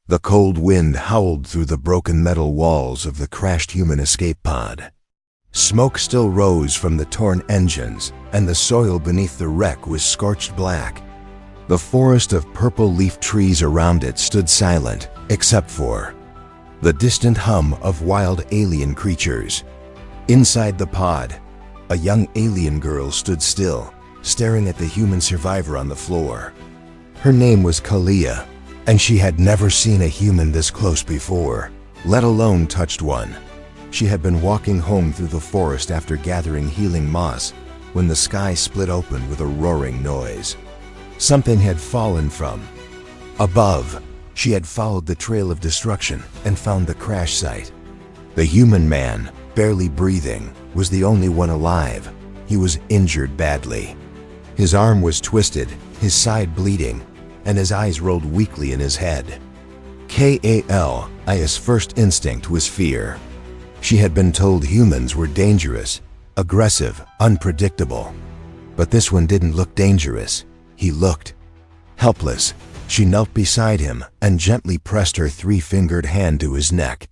The cold wind howled through the broken metal walls of the crashed human escape pod. Smoke still rose from the torn engines, and the soil beneath the wreck was scorched black. The forest of purple leaf trees around it stood silent, except for the distant hum of wild alien creatures. Inside the pod, a young alien girl stood still, staring at the human survivor on the floor. Her name was Kalia, and she had never seen a human this close before, let alone touched one. She had been walking home through the forest after gathering healing moss when the sky split open with a roaring noise. Something had fallen from above. She had followed the trail of destruction and found the crash site. The human man, barely breathing, was the only one alive. He was injured badly. His arm was twisted, his side bleeding, and his eyes rolled weakly in his head. Kalia's first instinct was fear. She had been told humans were dangerous, aggressive, unpredictable. But this one didn't look dangerous. He looked helpless. She knelt beside him and gently pressed her three-fingered hand to his neck.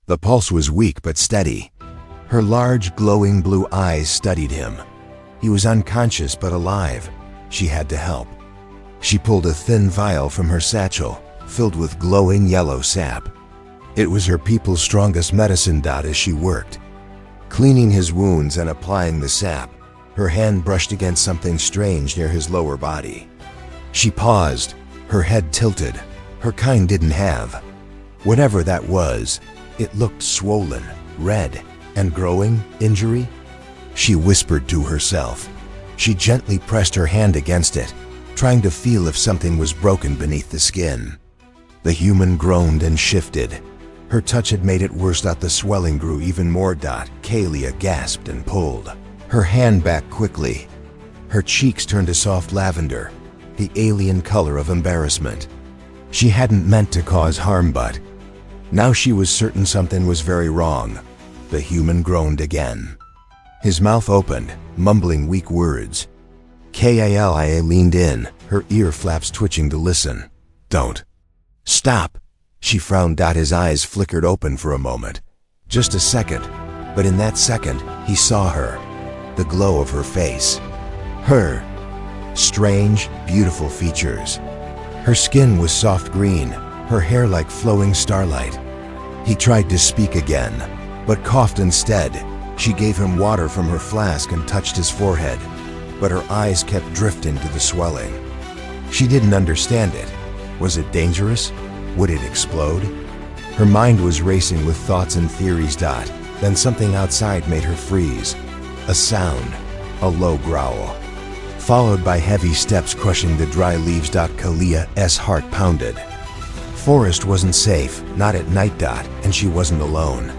The pulse was weak but steady. Her large, glowing blue eyes studied him. He was unconscious but alive. She had to help. She pulled a thin vial from her satchel, filled with glowing yellow sap. It was her people's strongest medicine. As she worked, cleaning his wounds and applying the sap, her hand brushed against something strange near his lower body. She paused, her head tilted. Her kind didn't have. Whatever that was, it looked swollen, red, and growing. Injury? She whispered to herself. She gently pressed her hand against it, trying to feel if something was broken beneath the skin. The human groaned and shifted. Her touch had made it worse. The swelling grew even more. Kalia gasped and pulled her hand back quickly. Her cheeks turned a soft lavender, the alien color of embarrassment. She hadn't meant to cause harm, but now she was certain something was very wrong. The human groaned again. His mouth opened, mumbling weak words. Kalia leaned in, her ear flaps twitching to listen. "Don't stop," she frowned. His eyes flickered open for a moment. Just a second, but in that second, he saw her. The glow of her face. Her strange, beautiful features. Her skin was soft green, her hair like flowing starlight. He tried to speak again, but coughed instead. She gave him water from her flask and touched his forehead, but her eyes kept drifting to the swelling. She didn't understand it. Was it dangerous? Would it explode? Her mind was racing with thoughts and theories. Then something outside made her freeze. A sound, a low growl, followed by heavy steps crushing the dry leaves. Kalia's heart pounded. Forest wasn't safe, not at night. And she wasn't alone.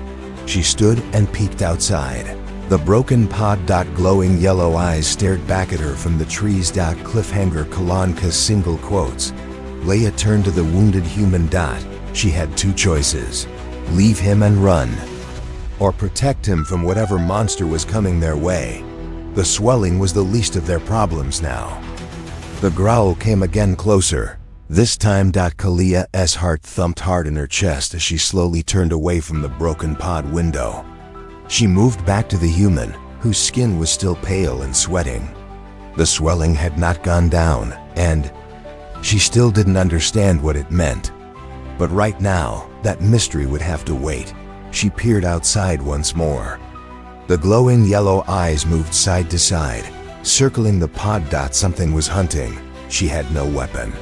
She stood and peeked outside. The broken pod. Glowing yellow eyes stared back at her from the trees. Cliffhanger Kalanka's single quotes. Leia turned to the wounded human. She had two choices: leave him and run, or protect him from whatever monster was coming their way. The swelling was the least of their problems now. The growl came again, closer. This time. Kalia's heart thumped hard in her chest as she slowly turned away from the broken pod window. She moved back to the human, whose skin was still pale and sweating. The swelling had not gone down, and she still didn't understand what it meant. But right now, that mystery would have to wait. She peered outside once more. The glowing yellow eyes moved side to side, circling the pod. Something was hunting. She had no weapon.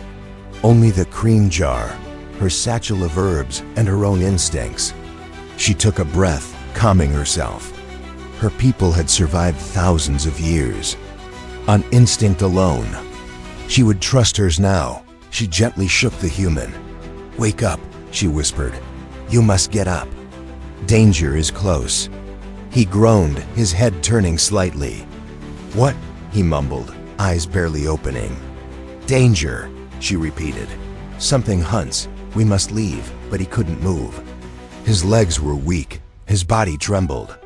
Only the cream jar, her satchel of herbs, and her own instincts. She took a breath, calming herself. Her people had survived thousands of years. On instinct alone. She would trust hers now. She gently shook the human. "Wake up," she whispered. "You must get up. Danger is close." He groaned, his head turning slightly. "What?" he mumbled, eyes barely opening. "Danger," she repeated. "Something hunts. We must leave." But he couldn't move. His legs were weak. His body trembled.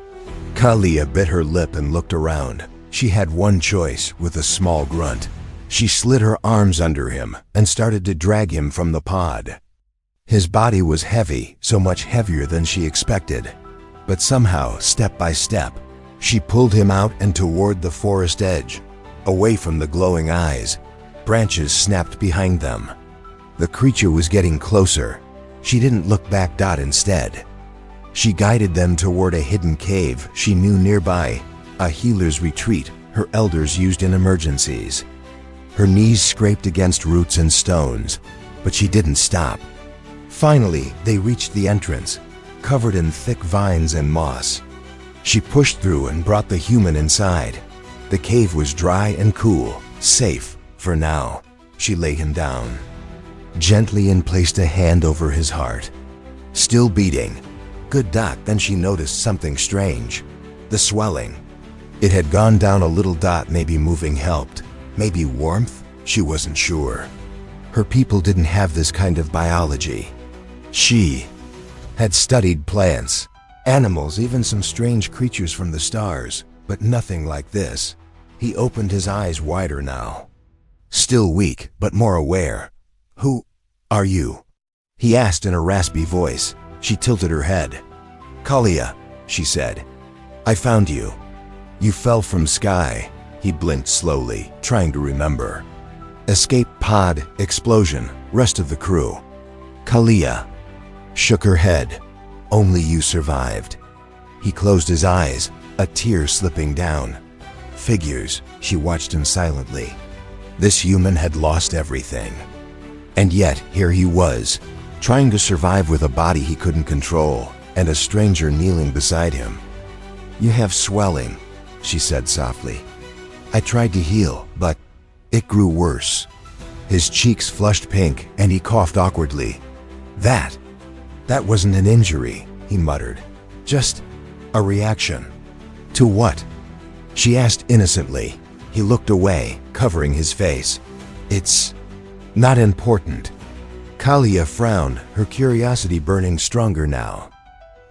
Kalia bit her lip and looked around. She had one choice. With a small grunt, she slid her arms under him and started to drag him from the pod. His body was heavy, so much heavier than she expected. But somehow, step by step, she pulled him out and toward the forest edge, away from the glowing eyes. Branches snapped behind them. The creature was getting closer. She didn't look back. Instead, she guided them toward a hidden cave she knew nearby, a healer's retreat her elders used in emergencies. Her knees scraped against roots and stones, but she didn't stop. Finally, they reached the entrance, covered in thick vines and moss. She pushed through and brought the human inside. The cave was dry and cool, safe for now. She laid him down gently and placed a hand over his heart. Still beating. Good. Then she noticed something strange. The swelling. It had gone down a little. Maybe moving helped. Maybe warmth? She wasn't sure. Her people didn't have this kind of biology. She had studied plants, animals, even some strange creatures from the stars, but nothing like this. He opened his eyes wider now. Still weak, but more aware. "Who are you?" he asked in a raspy voice. She tilted her head. "Kalia," she said. "I found you. You fell from sky." He blinked slowly, trying to remember. "Escape pod, explosion, rest of the crew." Kalia shook her head. "Only you survived." He closed his eyes, a tear slipping down. Figures. She watched him silently. This human had lost everything. And yet, here he was, trying to survive with a body he couldn't control, and a stranger kneeling beside him. "You have swelling," she said softly. "I tried to heal, but it grew worse." His cheeks flushed pink, and he coughed awkwardly. That wasn't an injury," he muttered. "Just a reaction." "To what?" she asked innocently. He looked away, covering his face. "It's not important." Kalia frowned, her curiosity burning stronger now.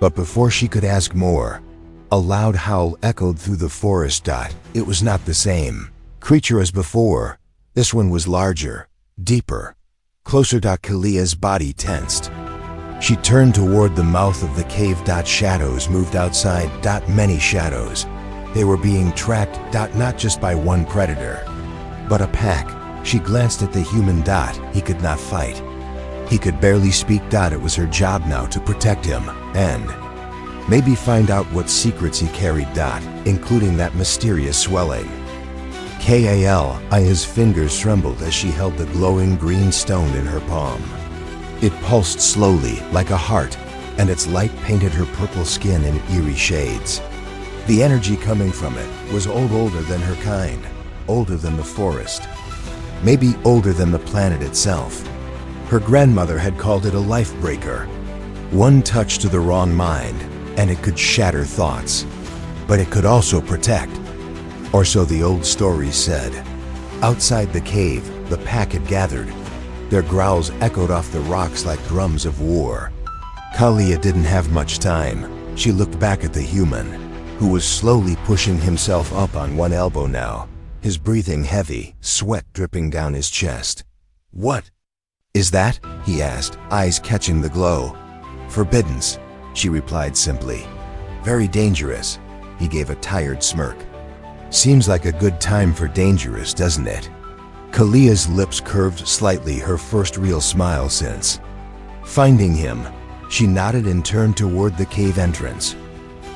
But before she could ask more, a loud howl echoed through the forest. It was not the same creature as before. This one was larger, deeper, closer. Kalia's body tensed. She turned toward the mouth of the cave. Shadows moved outside. Many shadows. They were being tracked. Not just by one predator, but a pack. She glanced at the human. He could not fight. He could barely speak. It was her job now to protect him, and maybe find out what secrets he carried. Including that mysterious swelling. His fingers trembled as she held the glowing green stone in her palm. It pulsed slowly, like a heart, and its light painted her purple skin in eerie shades. The energy coming from it was older than her kind, older than the forest, maybe older than the planet itself. Her grandmother had called it a life breaker. One touch to the wrong mind, and it could shatter thoughts. But it could also protect. Or so the old stories said. Outside the cave, the pack had gathered. Their growls echoed off the rocks like drums of war. Kalia didn't have much time. She looked back at the human, who was slowly pushing himself up on one elbow now, his breathing heavy, sweat dripping down his chest. "What is that?" he asked, eyes catching the glow. "Forbiddance," she replied simply. "Very dangerous." He gave a tired smirk. "Seems like a good time for dangerous, doesn't it?" Kalia's lips curved slightly, her first real smile since finding him. She nodded and turned toward the cave entrance.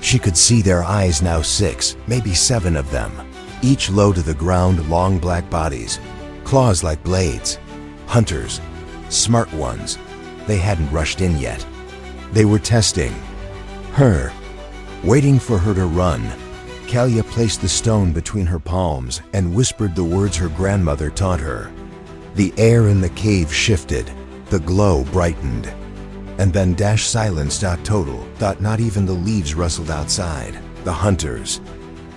She could see their eyes now, 6, maybe 7 of them, each low to the ground, long black bodies, claws like blades. Hunters, smart ones. They hadn't rushed in yet. They were testing her, waiting for her to run. Kalia placed the stone between her palms and whispered the words her grandmother taught her. The air in the cave shifted, the glow brightened, and then silence. Total. Not even the leaves rustled outside. The hunters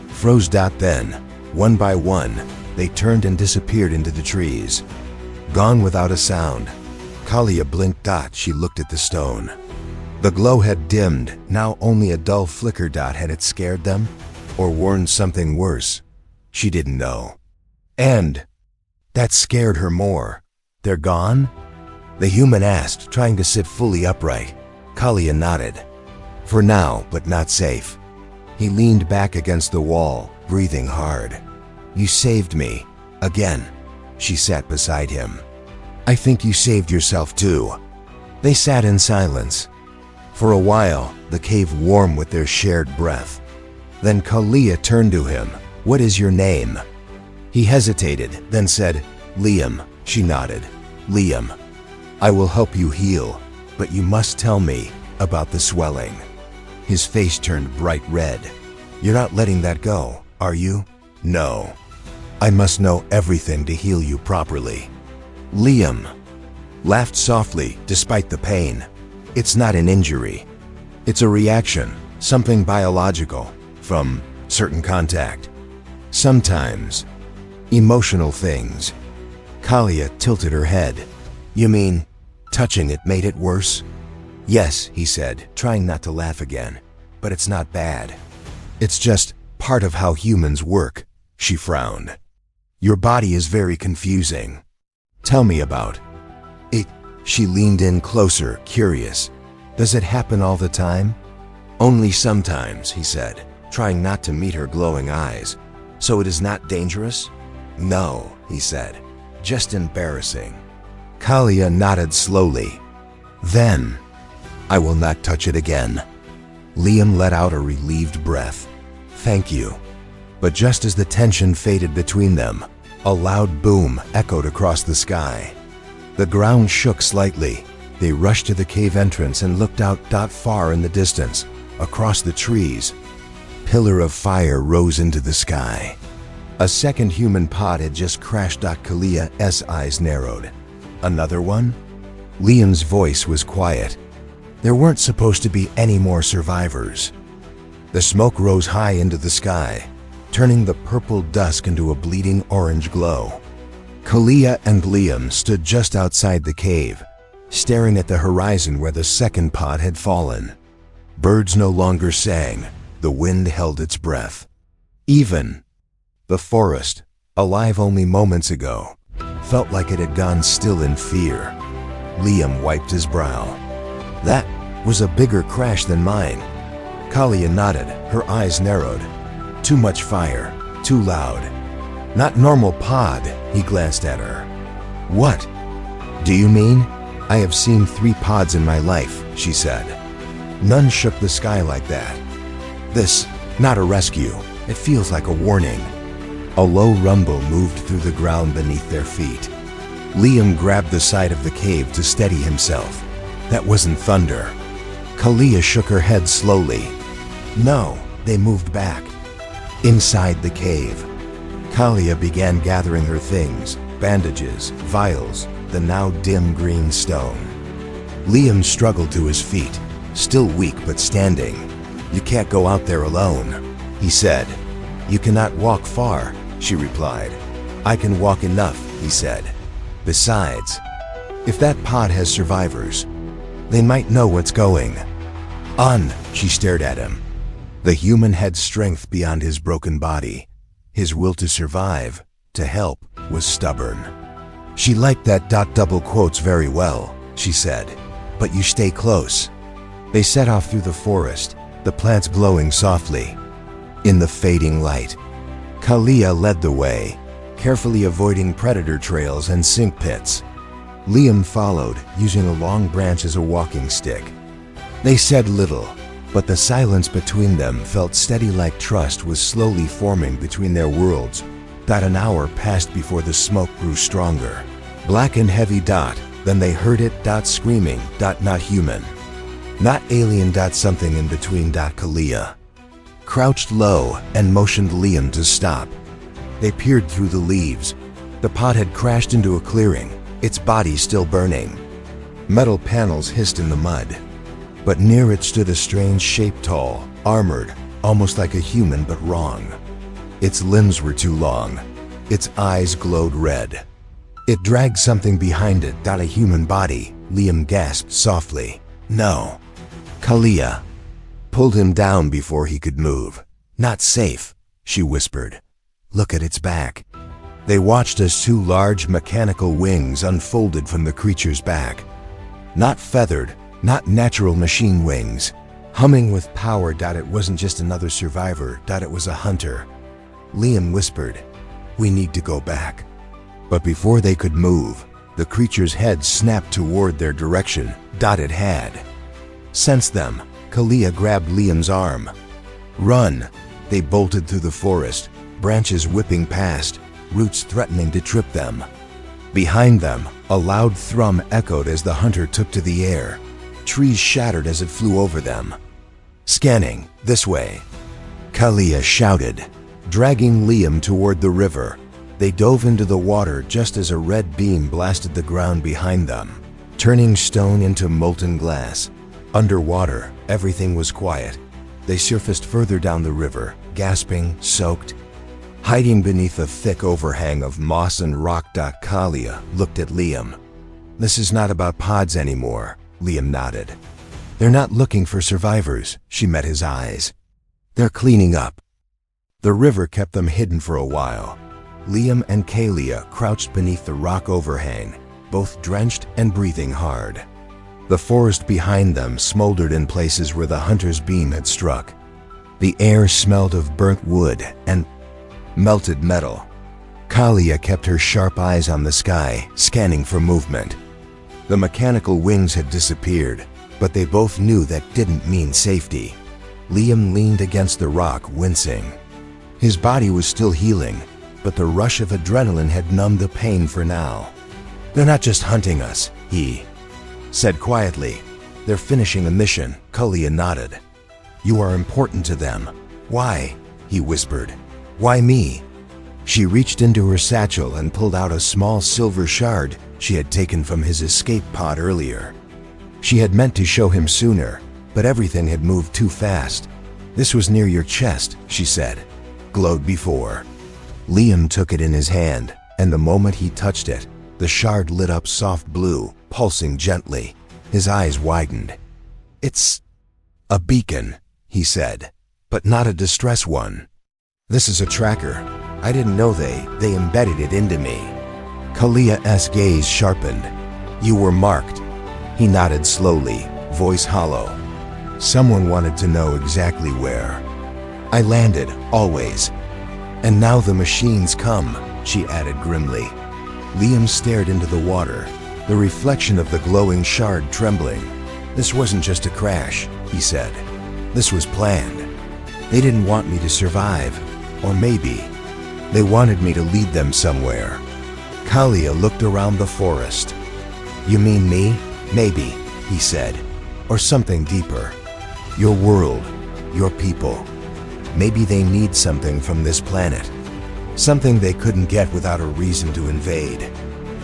froze. Then, one by one, they turned and disappeared into the trees, gone without a sound. Kalia blinked. She looked at the stone. The glow had dimmed, now only a dull flicker. Had it scared them? Or warned something worse? She didn't know. And that scared her more. They're gone? The human asked, trying to sit fully upright. Kalia nodded. For now, but not safe. He leaned back against the wall, breathing hard. You saved me. Again. She sat beside him. I think you saved yourself too. They sat in silence. For a while, the cave warmed with their shared breath. Then Kalia turned to him. What is your name? He hesitated, then said, Liam. She nodded. Liam. I will help you heal, but you must tell me about the swelling. His face turned bright red. You're not letting that go, are you? No. I must know everything to heal you properly. Liam laughed softly despite the pain. It's not an injury. It's a reaction, something biological, from certain contact. Sometimes, emotional things. Kalia tilted her head. You mean, touching it made it worse? Yes, he said, trying not to laugh again. But it's not bad. It's just part of how humans work, she frowned. Your body is very confusing. Tell me about it. She leaned in closer, curious. Does it happen all the time? Only sometimes, he said, trying not to meet her glowing eyes. So it is not dangerous? No, he said, just embarrassing. Kalia nodded slowly. Then, I will not touch it again. Liam let out a relieved breath. Thank you. But just as the tension faded between them, a loud boom echoed across the sky. The ground shook slightly. They rushed to the cave entrance and looked out far in the distance, across the trees. Pillar of fire rose into the sky. A second human pod had just crashed. Kalia's eyes narrowed. Another one? Liam's voice was quiet. There weren't supposed to be any more survivors. The smoke rose high into the sky, turning the purple dusk into a bleeding orange glow. Kalia and Liam stood just outside the cave, staring at the horizon where the second pod had fallen. Birds no longer sang. The wind held its breath. Even the forest, alive only moments ago, felt like it had gone still in fear. Liam wiped his brow. That was a bigger crash than mine. Kalia nodded, her eyes narrowed. Too much fire, too loud. Not normal pod, he glanced at her. What? Do you mean? I have seen 3 pods in my life, she said. None shook the sky like that. This, not a rescue, it feels like a warning. A low rumble moved through the ground beneath their feet. Liam grabbed the side of the cave to steady himself. That wasn't thunder. Kalia shook her head slowly. No, they moved back. Inside the cave, Kalia began gathering her things, bandages, vials, the now dim green stone. Liam struggled to his feet, still weak but standing. You can't go out there alone, he said. You cannot walk far, she replied. I can walk enough, he said. Besides, if that pod has survivors, they might know what's going on. She stared at him. The human had strength beyond his broken body. His will to survive, to help, was stubborn. She liked that double quotes very well, she said. But you stay close. They set off through the forest, the plants glowing softly. In the fading light, Kalia led the way, carefully avoiding predator trails and sink pits. Liam followed, using a long branch as a walking stick. They said little, but the silence between them felt steady like trust was slowly forming between their worlds. An hour passed before the smoke grew stronger. Black and heavy. Then they heard it. Screaming. Not human. Not alien. Something in between. Kalia crouched low and motioned Liam to stop. They peered through the leaves. The pod had crashed into a clearing, its body still burning. Metal panels hissed in the mud. But near it stood a strange shape, tall, armored, almost like a human but wrong. Its limbs were too long. Its eyes glowed red. It dragged something behind it. A human body, Liam gasped softly. No. Kalia pulled him down before he could move. Not safe, she whispered. Look at its back. They watched as two large mechanical wings unfolded from the creature's back. Not feathered, not natural machine wings. Humming with power. It wasn't just another survivor. It was a hunter. Liam whispered, "We need to go back." But before they could move, the creature's head snapped toward their direction. It had sensed them. Kalia grabbed Liam's arm. "Run!" They bolted through the forest, branches whipping past, roots threatening to trip them. Behind them, a loud thrum echoed as the hunter took to the air. Trees shattered as it flew over them. "Scanning, this way!" Kalia shouted, dragging Liam toward the river. They dove into the water just as a red beam blasted the ground behind them, turning stone into molten glass. Underwater, everything was quiet. They surfaced further down the river, gasping, soaked, hiding beneath a thick overhang of moss and rock. Kalia looked at Liam. "This is not about pods anymore," Liam nodded. "They're not looking for survivors." She met his eyes. "They're cleaning up." The river kept them hidden for a while. Liam and Kalia crouched beneath the rock overhang, both drenched and breathing hard. The forest behind them smoldered in places where the hunter's beam had struck. The air smelled of burnt wood and melted metal. Kalia kept her sharp eyes on the sky, scanning for movement. The mechanical wings had disappeared, but they both knew that didn't mean safety. Liam leaned against the rock, wincing. His body was still healing, but the rush of adrenaline had numbed the pain for now. "They're not just hunting us," he said quietly. "They're finishing a mission." Kalia nodded. "You are important to them." "Why?" he whispered. "Why me?" She reached into her satchel and pulled out a small silver shard she had taken from his escape pod earlier. She had meant to show him sooner, but everything had moved too fast. "This was near your chest," she said. "Glowed before." Liam took it in his hand, and the moment he touched it, the shard lit up soft blue, pulsing gently. His eyes widened. "It's a beacon," he said, "but not a distress one. This is a tracker. I didn't know they embedded it into me." Kalia's gaze sharpened. "You were marked." He nodded slowly, voice hollow. "Someone wanted to know exactly where. I landed, always. And now the machines come," she added grimly. Liam stared into the water, the reflection of the glowing shard trembling. "This wasn't just a crash," he said. "This was planned. They didn't want me to survive. Or maybe they wanted me to lead them somewhere." Kalia looked around the forest. "You mean me? Maybe," he said. "Or something deeper. Your world, your people. Maybe they need something from this planet. Something they couldn't get without a reason to invade."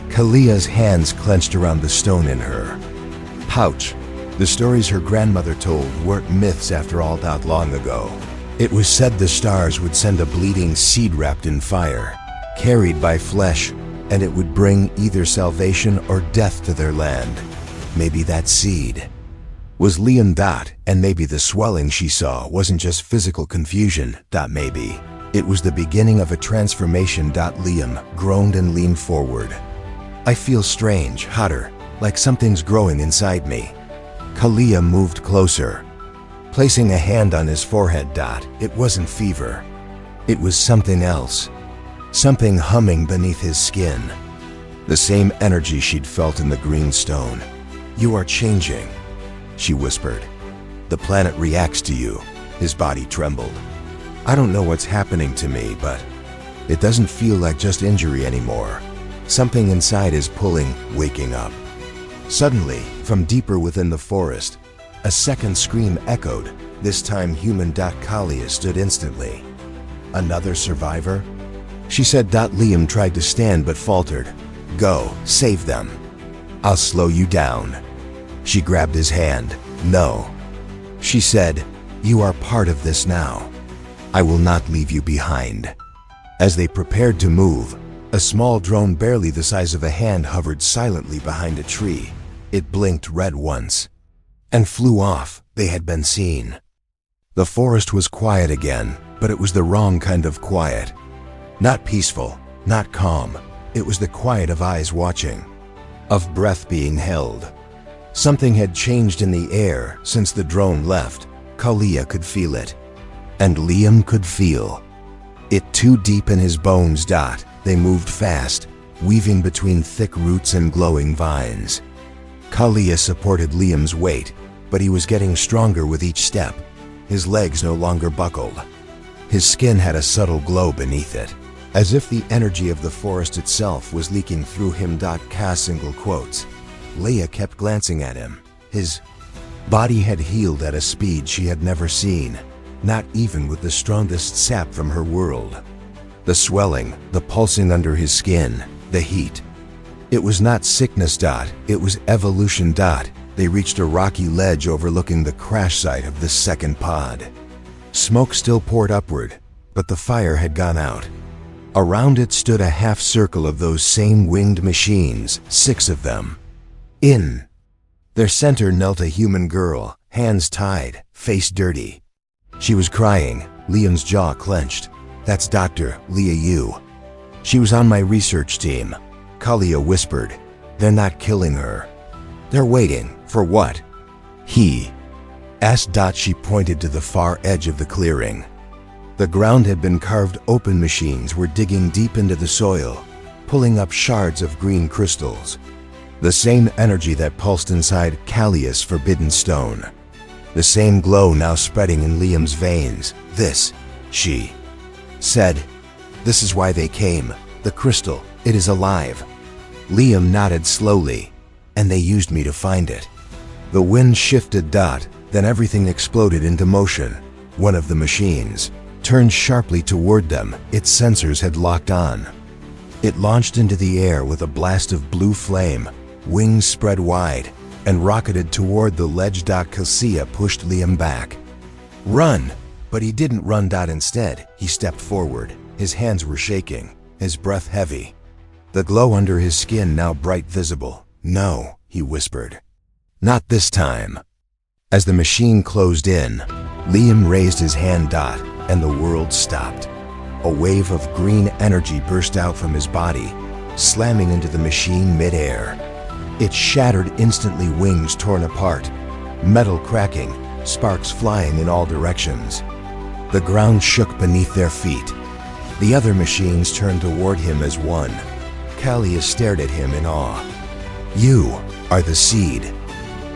Kalia's hands clenched around the stone in her pouch. The stories her grandmother told weren't myths after all that long ago. It was said the stars would send a bleeding seed wrapped in fire, carried by flesh, and it would bring either salvation or death to their land. Maybe that seed was Liam. And maybe the swelling she saw wasn't just physical confusion. Maybe it was the beginning of a transformation. Liam groaned and leaned forward. "I feel strange, hotter, like something's growing inside me." Kalia moved closer, placing a hand on his forehead. It wasn't fever. It was something else. Something humming beneath his skin. The same energy she'd felt in the green stone. "You are changing," she whispered. "The planet reacts to you." His body trembled. "I don't know what's happening to me, but it doesn't feel like just injury anymore. Something inside is pulling, waking up." Suddenly, from deeper within the forest, a second scream echoed, this time human. Kalia stood instantly. "Another survivor?" she said. Liam tried to stand but faltered. "Go, save them. I'll slow you down." She grabbed his hand. "No," she said, "you are part of this now. I will not leave you behind." As they prepared to move, a small drone barely the size of a hand hovered silently behind a tree. It blinked red once and flew off. They had been seen. The forest was quiet again, but it was the wrong kind of quiet. Not peaceful, Not calm. It was the quiet of eyes watching, of breath being held. Something had changed in the air since the drone left. Kalia could feel it. And Liam could feel it too deep in his bones. They moved fast, weaving between thick roots and glowing vines. Kalia supported Liam's weight, but he was getting stronger with each step. His legs no longer buckled. His skin had a subtle glow beneath it, as if the energy of the forest itself was leaking through him. Single quotes. Leia kept glancing at him. His body had healed at a speed she had never seen, not even with the strongest sap from her world. The swelling, the pulsing under his skin, the heat. It was not sickness. It was evolution. They reached a rocky ledge overlooking the crash site of the second pod. Smoke still poured upward, but the fire had gone out. Around it stood a half circle of those same winged machines, 6 of them. In their center knelt a human girl, hands tied, face dirty. She was crying. Liam's jaw clenched. That's Dr. Leah Yu. She was on my research team. Kalia whispered. They're not killing her. They're waiting. For what? He asked. She pointed to the far edge of the clearing. The ground had been carved open. Machines were digging deep into the soil, pulling up shards of green crystals. The same energy that pulsed inside Kalia's forbidden stone. The same glow now spreading in Liam's veins. This, she said. This is why they came. The crystal, it is alive. Liam nodded slowly. And they used me to find it. The wind shifted. Then everything exploded into motion. One of the machines turned sharply toward them. Its sensors had locked on. It launched into the air with a blast of blue flame, wings spread wide, and rocketed toward the ledge. Kalia pushed Liam back. Run! But he didn't run. Instead, he stepped forward. His hands were shaking, his breath heavy. The glow under his skin now bright visible. No, he whispered. Not this time. As the machine closed in, Liam raised his hand. And the world stopped. A wave of green energy burst out from his body, slamming into the machine midair. It shattered instantly, wings torn apart, metal cracking, sparks flying in all directions. The ground shook beneath their feet. The other machines turned toward him as one. Kalia stared at him in awe. You are the seed.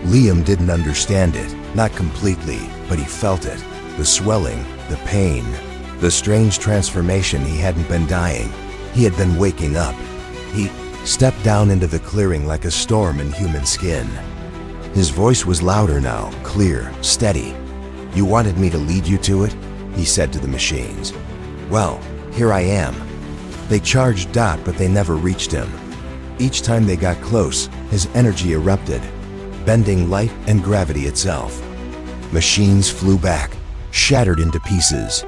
Liam didn't understand it, not completely, but he felt it. The swelling, the pain, the strange transformation. He hadn't been dying. He had been waking up. He stepped down into the clearing like a storm in human skin. His voice was louder now, clear, steady. You wanted me to lead you to it? He said to the machines. Well, here I am. They charged. But they never reached him. Each time they got close, his energy erupted, bending light and gravity itself. Machines flew back, shattered into pieces.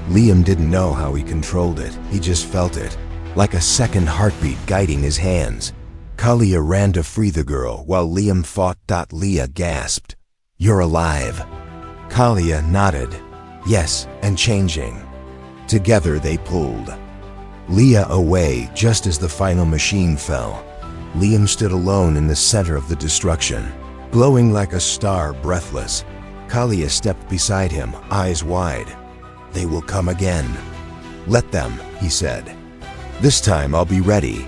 Liam didn't know how he controlled it. He just felt it, like a second heartbeat guiding his hands. Kalia ran to free the girl while Liam fought. Leah gasped. You're alive. Kalia nodded. Yes, and changing. Together they pulled Leah away just as the final machine fell. Liam stood alone in the center of the destruction, glowing like a star, breathless. Kalia stepped beside him, eyes wide. They will come again. Let them, he said. This time I'll be ready.